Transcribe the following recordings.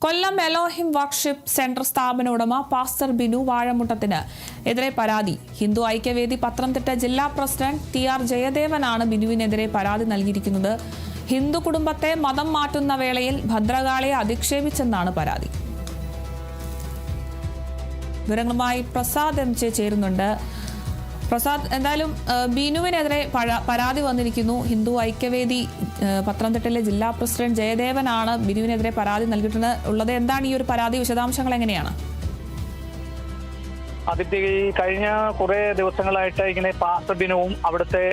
കൊല്ലം Elohim worship centre സ്ഥാപന ഉടമ pastor Binu വാഴമുട്ടത്തിന് എതിരെ പരാതി. ഹിന്ദു ഐക്യവേദി പത്തനംതിട്ട ജില്ലാ പ്രസിഡന്റ് TR ജയദേവനാണ് ബിനുവിനെതിരെ പരാതി നൽകിയിരിക്കുന്നത്. ഹിന്ദു കുടുംബത്തെ മതം മാറ്റുന്ന വേളയിൽ ഭദ്രകാളിയെ അധിക്ഷേപിച്ചെന്നാണ് പരാതി. വിവരങ്ങളുമായി പ്രസാദ് MJ ചേരുന്നുണ്ട്. പ്രസാദ്, എന്തായാലും ബിനുവിനെതിരെ പരാതി വന്നിരിക്കുന്നു. ഹിന്ദു ഐക്യവേദി പത്തനംതിട്ടയിലെ ജില്ലാ പ്രസിഡന്റ് ജയദേവനാണ് ബിനുവിനെതിരെ പരാതി നൽകിയിട്ടുള്ളത്. എന്താണ് ഈ ഒരു പരാതി? വിശദാംശങ്ങൾ എങ്ങനെയാണ്? അതിന്റെ കഴിഞ്ഞ കുറെ ദിവസങ്ങളായിട്ട് ഇങ്ങനെ പാസ്റ്റർ ബിനുവും അവിടുത്തെ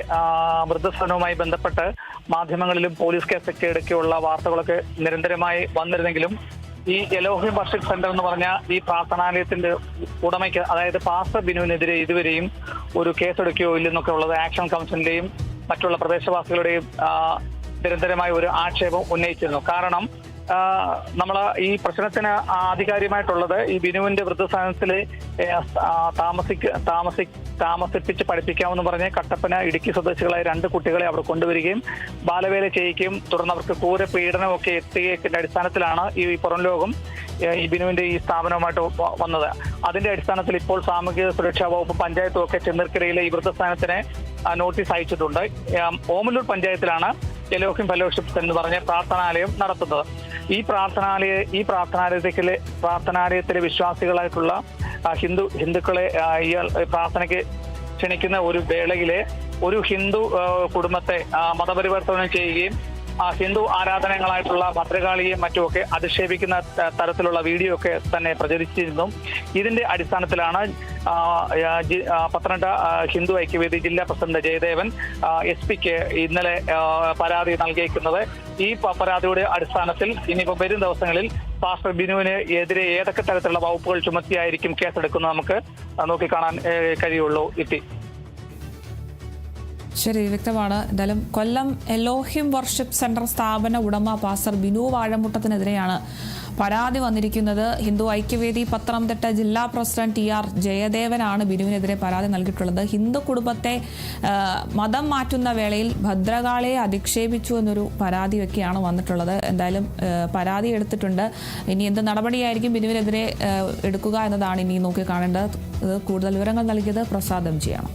വൃദ്ധസദനവുമായി ബന്ധപ്പെട്ട് മാധ്യമങ്ങളിലും പോലീസ് കേസൊക്കെ ഇടയ്ക്കുള്ള വാർത്തകളൊക്കെ നിരന്തരമായി വന്നിരുന്നെങ്കിലും ഈ എലോഹിം വർഷിപ്പ് സെന്റർ എന്ന് പറഞ്ഞ ഈ പ്രാർത്ഥനാലയത്തിന്റെ ഉടമയ്ക്ക്, അതായത് പാസ്റ്റർ ബിനുവിനെതിരെ ഇതുവരെയും ഒരു കേസെടുക്കുകയോ ഇല്ലെന്നൊക്കെ ഉള്ളത് ആക്ഷൻ കൗൺസിലിന്റെയും മറ്റുള്ള പ്രദേശവാസികളുടെയും നിരന്തരമായ ഒരു ആക്ഷേപം ഉന്നയിച്ചിരുന്നു. കാരണം നമ്മൾ ഈ പ്രശ്നത്തിന് ആധികാരികമായിട്ടുള്ളത് ഈ ബിനുവിന്റെ വൃദ്ധസദനത്തിലെ താമസിപ്പിച്ച് പഠിപ്പിക്കാമെന്ന് പറഞ്ഞ് കട്ടപ്പന ഇടുക്കി സ്വദേശികളായ 2 കുട്ടികളെ അവിടെ കൊണ്ടുവരികയും ബാലവേല ചെയ്യിക്കുകയും തുടർന്ന് അവർക്ക് ക്രൂര പീഡനമൊക്കെ എത്തിയതിന്റെ അടിസ്ഥാനത്തിലാണ് ഈ പുറം ലോകം ഈ ബിനുവിന്റെ ഈ സ്ഥാപനവുമായിട്ട് വന്നത്. അതിന്റെ അടിസ്ഥാനത്തിൽ ഇപ്പോൾ സാമൂഹിക സുരക്ഷാ വകുപ്പ് പഞ്ചായത്തും ഒക്കെ ചെന്നീർക്കരയിലെ ഈ വൃദ്ധസ്ഥാനത്തിന് നോട്ടീസ് അയച്ചിട്ടുണ്ട്. ഓമല്ലൂർ പഞ്ചായത്തിലാണ് എലോഹിം ഫെലോഷിപ്പ് എന്ന് പറഞ്ഞ പ്രാർത്ഥനാലയം നടത്തുന്നത്. ഈ പ്രാർത്ഥനാലയത്തിലെ വിശ്വാസികളായിട്ടുള്ള ഹിന്ദുക്കളെ ഇയാൾ പ്രാർത്ഥനയ്ക്ക് ക്ഷണിക്കുന്ന ഒരു വേളയിലെ ഒരു ഹിന്ദു കുടുംബത്തെ മതപരിവർത്തനം ചെയ്യുകയും ഹിന്ദു ആരാധനകളായിട്ടുള്ള ഭദ്രകാളിയെയും മറ്റുമൊക്കെ അധിക്ഷേപിക്കുന്ന തരത്തിലുള്ള വീഡിയോ ഒക്കെ തന്നെ പ്രചരിച്ചിരുന്നു. ഇതിന്റെ അടിസ്ഥാനത്തിലാണ് പത്തനംതിട്ട ഹിന്ദു ഐക്യവേദി ജില്ലാ പ്രസിഡന്റ് ജയദേവൻ SP-ക്ക് ഇന്നലെ പരാതി നൽകിയിരിക്കുന്നത്. ഈ പരാതിയുടെ അടിസ്ഥാനത്തിൽ ഇനിയിപ്പോൾ വരും ദിവസങ്ങളിൽ പാസ്റ്റർ ബിനുവിന് എതിരെ ഏതൊക്കെ തരത്തിലുള്ള വകുപ്പുകൾ ചുമത്തിയായിരിക്കും കേസെടുക്കുന്നത് നമുക്ക് നോക്കിക്കാണാൻ കഴിയുള്ളൂ. ശരി, വ്യക്തമാണ്. എന്തായാലും കൊല്ലം എലോഹിം വർഷിപ്പ് സെന്റർ സ്ഥാപന ഉടമ പാസ്റ്റർ ബിനു വാഴമുട്ടത്തിനെതിരെയാണ് പരാതി വന്നിരിക്കുന്നത്. ഹിന്ദു ഐക്യവേദി പത്തനംതിട്ട ജില്ലാ പ്രസിഡന്റ് TR ജയദേവനാണ് ബിനുവിനെതിരെ പരാതി നൽകിയിട്ടുള്ളത്. ഹിന്ദു കുടുംബത്തെ മതം മാറ്റുന്ന വേളയിൽ ഭദ്രകാളിയെ അധിക്ഷേപിച്ചു എന്നൊരു പരാതിയൊക്കെയാണ് വന്നിട്ടുള്ളത്. എന്തായാലും പരാതി എടുത്തിട്ടുണ്ട്. ഇനി എന്ത് നടപടിയായിരിക്കും ബിനുവിനെതിരെ എടുക്കുക എന്നതാണ് ഇനി നോക്കി കാണേണ്ടത്. കൂടുതൽ വിവരങ്ങൾ നൽകിയത് പ്രസാദ് MJ ആണ്.